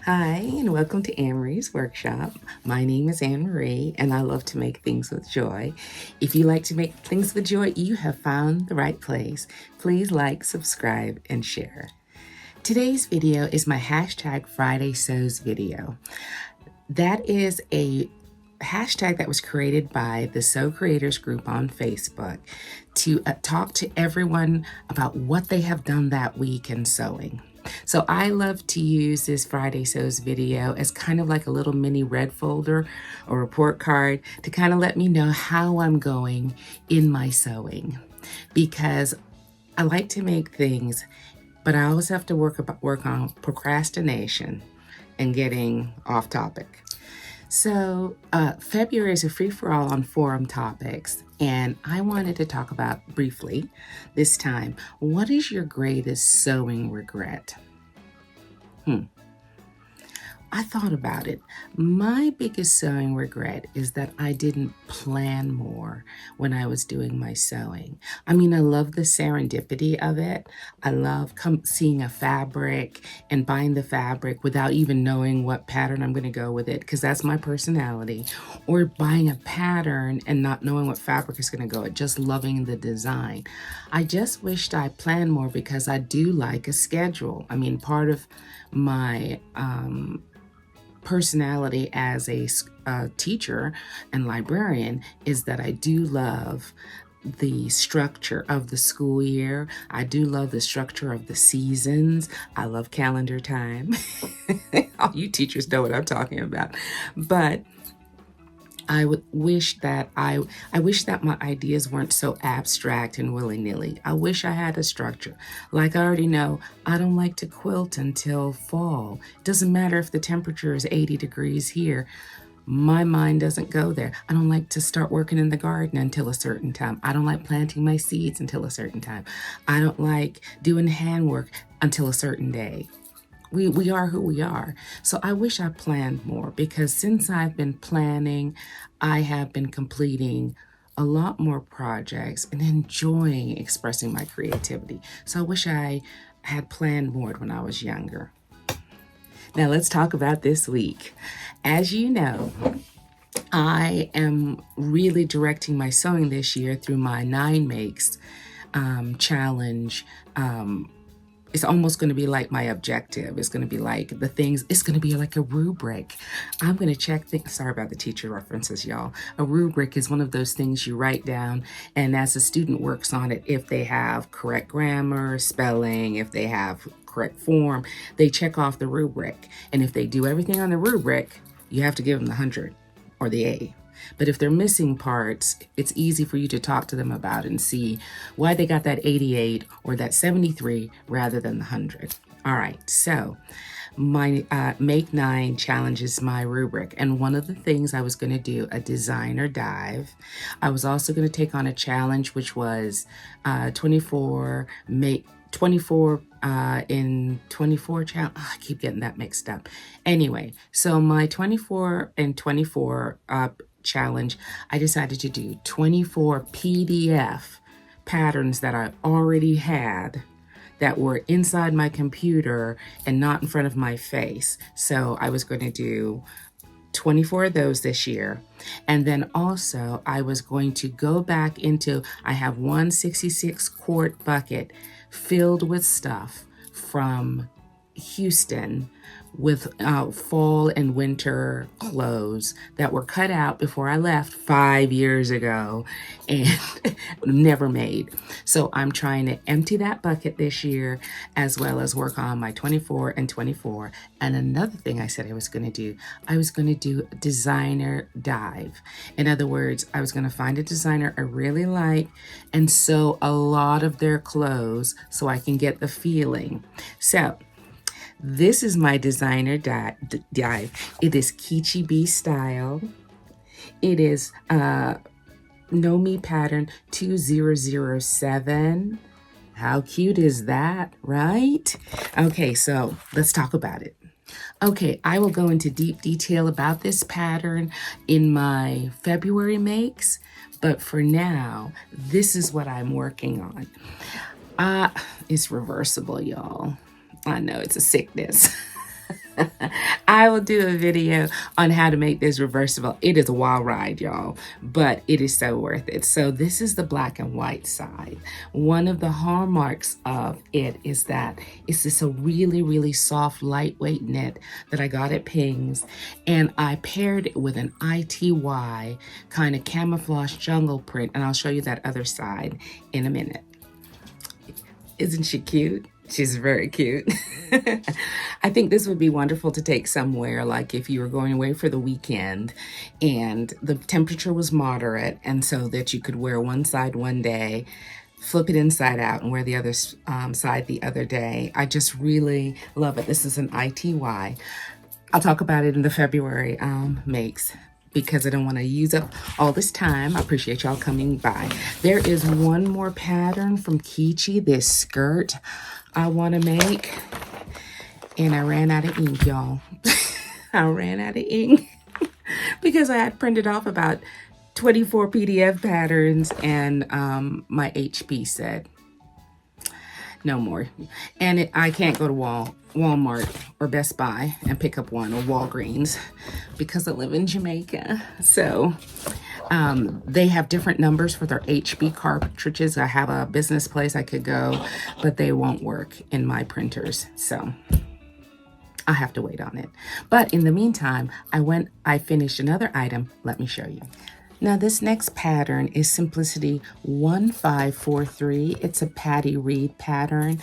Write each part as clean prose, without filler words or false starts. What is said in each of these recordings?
Hi, and welcome to Anne-Marie's Workshop. My name is Anne-Marie, and I love to make things with joy. If you like to make things with joy, you have found the right place. Please like, subscribe, and share. Today's video is my hashtag Friday Sews video. That is a hashtag that was created by the Sew Creators group on Facebook to talk to everyone about what they have done that week in sewing. So I love to use this Friday Sews video as kind of like a little mini red folder or report card to kind of let me know how I'm going in my sewing, because I like to make things, but I always have to work on procrastination and getting off topic. So February is a free-for-all on forum topics, and I wanted to talk about briefly this time, what is your greatest sewing regret? I thought about it. My biggest sewing regret is that I didn't plan more when I was doing my sewing. I mean, I love the serendipity of it. I love seeing a fabric and buying the fabric without even knowing what pattern I'm going to go with it, because that's my personality. Or buying a pattern and not knowing what fabric is going to go with, just loving the design. I just wished I planned more, because I do like a schedule. I mean, part of my personality as a teacher and librarian is that I do love the structure of the school year. I do love the structure of the seasons. I love calendar time. All you teachers know what I'm talking about. But I would wish that I wish that my ideas weren't so abstract and willy-nilly. I wish I had a structure. Like I already know, I don't like to quilt until fall. It doesn't matter if the temperature is 80 degrees here. My mind doesn't go there. I don't like to start working in the garden until a certain time. I don't like planting my seeds until a certain time. I don't like doing handwork until a certain day. We are who we are. So I wish I planned more, because since I've been planning, I have been completing a lot more projects and enjoying expressing my creativity. So I wish I had planned more when I was younger. Now let's talk about this week. As you know, I am really directing my sewing this year through my 9 Makes challenge. It's almost going to be like my objective. It's going to be like the things, it's going to be like a rubric. I'm going to check things. Sorry about the teacher references, y'all. A rubric is one of those things you write down, and as the student works on it, if they have correct grammar, spelling, if they have correct form, they check off the rubric. And if they do everything on the rubric, you have to give them the 100 or the A. But if they're missing parts, it's easy for you to talk to them about and see why they got that 88 or that 73 rather than the 100. All right, so my Make 9 challenges my rubric. And one of the things I was going to do, a designer dive. I was also going to take on a challenge, which was 24 in 24 challenge. I keep getting that mixed up. Anyway, so my 24 and 24 challenge, I decided to do 24 PDF patterns that I already had that were inside my computer and not in front of my face. So I was going to do 24 of those this year. And then also I was going to go back into, I have one 66 quart bucket filled with stuff from Houston with fall and winter clothes that were cut out before I left 5 years ago and never made. So I'm trying to empty that bucket this year, as well as work on my 24 and 24. And another thing I said I was going to do a designer dive. In other words, I was going to find a designer I really like and sew a lot of their clothes so I can get the feeling. So this is my designer dive. It is Keechi B Style. It is Know Me pattern 2007. How cute is that, right? Okay, so let's talk about it. Okay, I will go into deep detail about this pattern in my February makes, but for now, this is what I'm working on. It's reversible, y'all. I know it's a sickness. I will do a video on how to make this reversible. It is a wild ride, y'all, but it is so worth it. So this is the black and white side. One of the hallmarks of it is that it's just a really, really soft, lightweight knit that I got at Ping's, and I paired it with an ITY kind of camouflage jungle print, and I'll show you that other side in a minute. Isn't she cute? She's very cute. I think this would be wonderful to take somewhere, like if you were going away for the weekend and the temperature was moderate, and so that you could wear one side one day, flip it inside out, and wear the other side the other day. I just really love it. This is an ITY. I'll talk about it in the February makes, because I don't want to use up all this time. I appreciate y'all coming by. There is one more pattern from Keechi, this skirt I want to make, and I ran out of ink, y'all. I ran out of ink because I had printed off about 24 PDF patterns, and my HP said no more. And I can't go to Walmart or Best Buy and pick up one, or Walgreens, because I live in Jamaica. So they have different numbers for their HB cartridges. I have a business place I could go, but they won't work in my printers. So I have to wait on it. But in the meantime, I finished another item. Let me show you. Now this next pattern is Simplicity 1543. It's a Patty Reed pattern.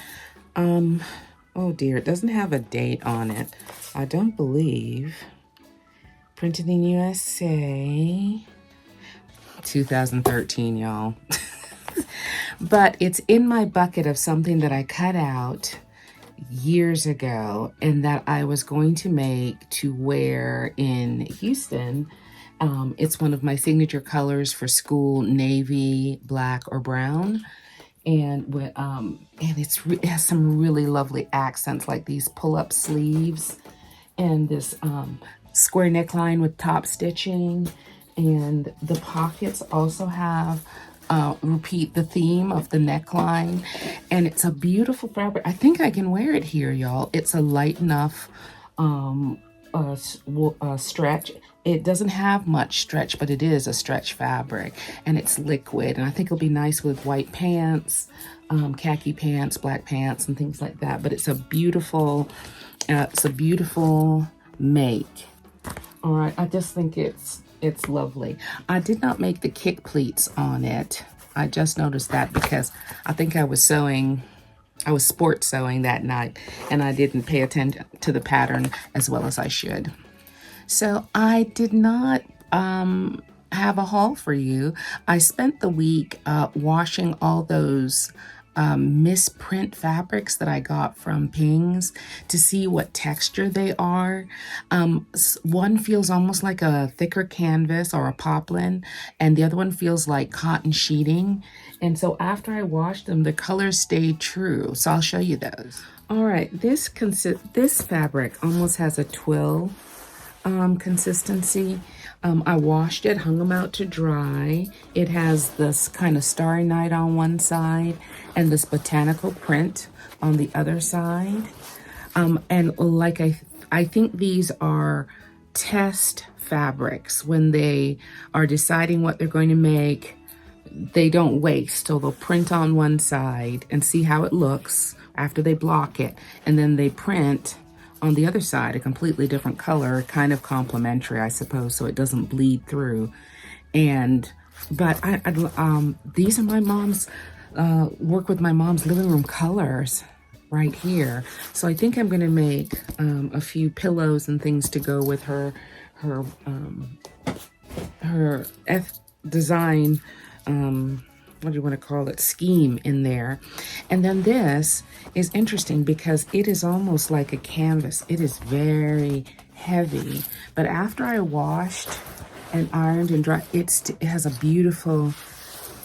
Oh dear, it doesn't have a date on it. I don't believe. Printed in USA, 2013, y'all. But it's in my bucket of something that I cut out years ago and that I was going to make to wear in Houston. It's one of my signature colors for school, navy, black, or brown. And it has some really lovely accents, like these pull-up sleeves and this square neckline with top stitching. And the pockets also have repeat the theme of the neckline. And it's a beautiful fabric. I think I can wear it here, y'all. It's a light enough stretch. It doesn't have much stretch, but it is a stretch fabric, and it's liquid, and I think it'll be nice with white pants, khaki pants, black pants, and things like that. But it's a beautiful make. All right, I just think it's lovely. I did not make the kick pleats on it. I just noticed that because I think I was sport sewing that night, and I didn't pay attention to the pattern as well as I should. So I did not have a haul for you. I spent the week washing all those misprint fabrics that I got from Ping's to see what texture they are. One feels almost like a thicker canvas or a poplin, and the other one feels like cotton sheeting. And so after I washed them, the colors stayed true. So I'll show you those. All right, this fabric almost has a twill consistency. I washed it, hung them out to dry. It has this kind of Starry Night on one side and this botanical print on the other side. And like I think these are test fabrics. When they are deciding what they're going to make, they don't waste, so they'll print on one side and see how it looks after they block it, and then they print on the other side a completely different color, kind of complementary, I suppose, so it doesn't bleed through. But these are my mom's work with my mom's living room colors right here. So I think I'm gonna make a few pillows and things to go with her design, what do you want to call it, scheme in there. And then this is interesting because it is almost like a canvas. It is very heavy, but after I washed and ironed and dried, it has a beautiful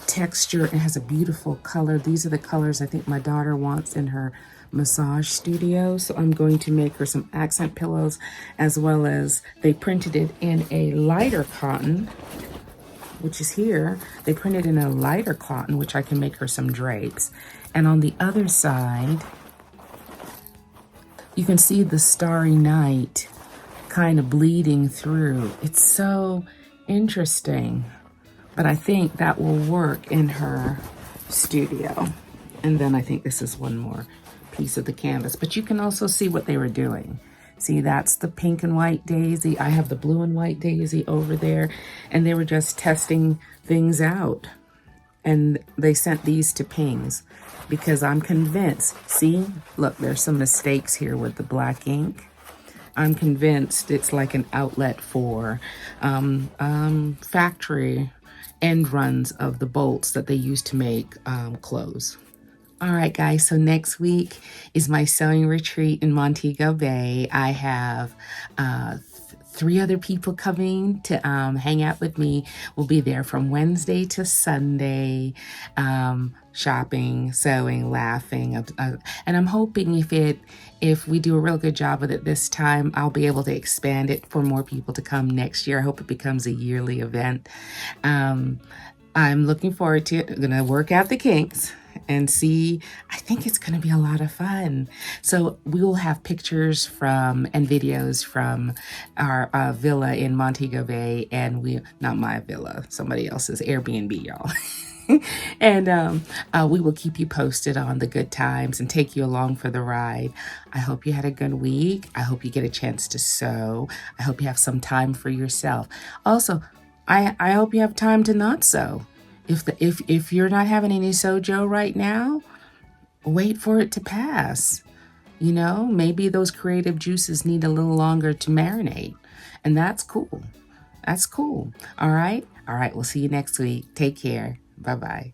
texture. It has a beautiful color. These are the colors I think my daughter wants in her massage studio. So I'm going to make her some accent pillows, as well as they printed it in a lighter cotton, which is here. They printed in a lighter cotton, which I can make her some drapes. And on the other side, you can see the Starry Night kind of bleeding through. It's so interesting. But I think that will work in her studio. And then I think this is one more piece of the canvas. But you can also see what they were doing. See, that's the pink and white daisy. I have the blue and white daisy over there. And they were just testing things out. And they sent these to Pings because I'm convinced. See, look, there's some mistakes here with the black ink. I'm convinced it's like an outlet for factory end runs of the bolts that they use to make clothes. All right, guys, so next week is my sewing retreat in Montego Bay. I have 3 other people coming to hang out with me. We'll be there from Wednesday to Sunday, shopping, sewing, laughing. And I'm hoping if we do a real good job with it this time, I'll be able to expand it for more people to come next year. I hope it becomes a yearly event. I'm looking forward to it. I'm going to work out the kinks and see. I think it's going to be a lot of fun. So we will have pictures from and videos from our villa in Montego Bay, and not my villa, somebody else's Airbnb, y'all. And we will keep you posted on the good times and take you along for the ride. I hope you had a good week. I hope you get a chance to sew. I hope you have some time for yourself. Also, I hope you have time to not sew. If you're not having any sojo right now, wait for it to pass. You know, maybe those creative juices need a little longer to marinate. And that's cool. That's cool. All right. All right. We'll see you next week. Take care. Bye-bye.